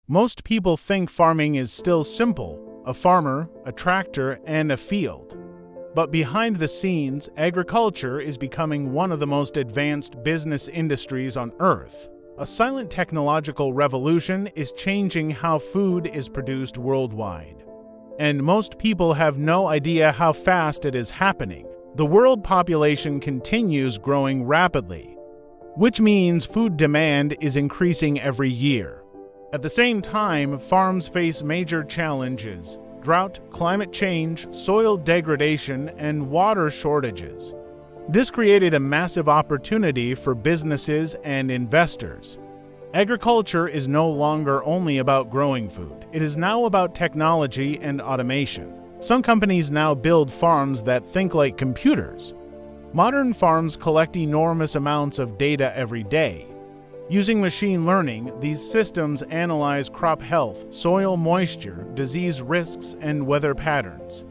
Most people think farming is still simple: a farmer, a tractor, and a field. But behind the scenes, agriculture is becoming one of the most advanced business industries on Earth. A silent technological revolution is changing how food is produced worldwide. And most people have no idea how fast it is happening. The world population continues growing rapidly, which means food demand is increasing every year. At the same time, farms face major challenges: drought, climate change, soil degradation, and water shortages. This created a massive opportunity for businesses and investors. Agriculture is no longer only about growing food. It is now about technology and automation. Some companies now build farms that think like computers. Modern farms collect enormous amounts of data every day. Using machine learning, these systems analyze crop health, soil moisture, disease risks, and weather patterns.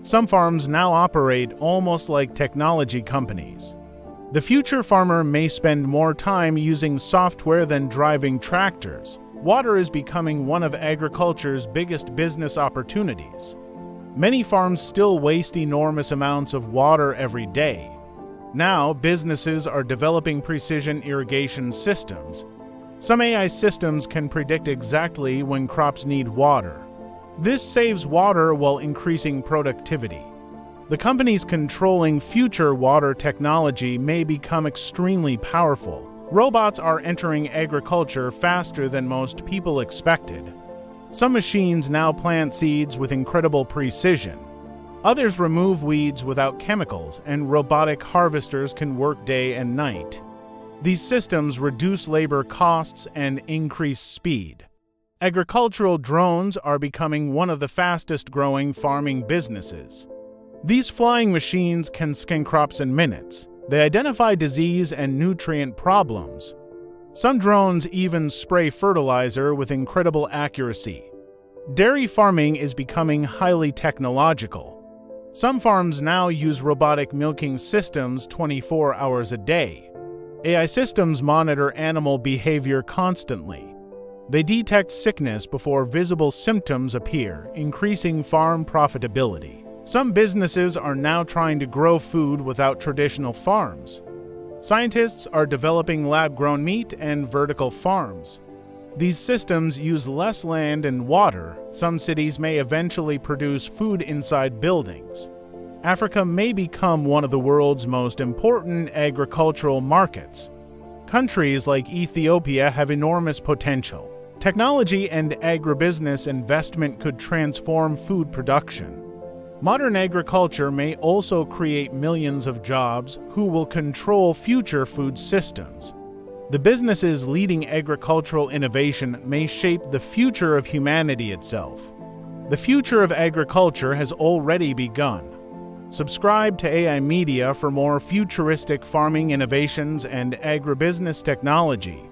Some farms now operate almost like technology companies. The future farmer may spend more time using software than driving tractors. Water is becoming one of agriculture's biggest business opportunities. Many farms still waste enormous amounts of water every day. Now, businesses are developing precision irrigation systems. Some AI systems can predict exactly when crops need water. This saves water while increasing productivity. The companies controlling future water technology may become extremely powerful. Robots are entering agriculture faster than most people expected. Some machines now plant seeds with incredible precision. Others remove weeds without chemicals, and robotic harvesters can work day and night. These systems reduce labor costs and increase speed. Agricultural drones are becoming one of the fastest-growing farming businesses. These flying machines can scan crops in minutes. They identify disease and nutrient problems. Some drones even spray fertilizer with incredible accuracy. Dairy farming is becoming highly technological. Some farms now use robotic milking systems 24 hours a day. AI systems monitor animal behavior constantly. They detect sickness before visible symptoms appear, increasing farm profitability. Some businesses are now trying to grow food without traditional farms. Scientists are developing lab-grown meat and vertical farms. These systems use less land and water. Some cities may eventually produce food inside buildings. Africa may become one of the world's most important agricultural markets. Countries like Ethiopia have enormous potential. Technology and agribusiness investment could transform food production. Modern agriculture may also create millions of jobs who will control future food systems. The businesses leading agricultural innovation may shape the future of humanity itself. The future of agriculture has already begun. Subscribe to AI Media for more futuristic farming innovations and agribusiness technology.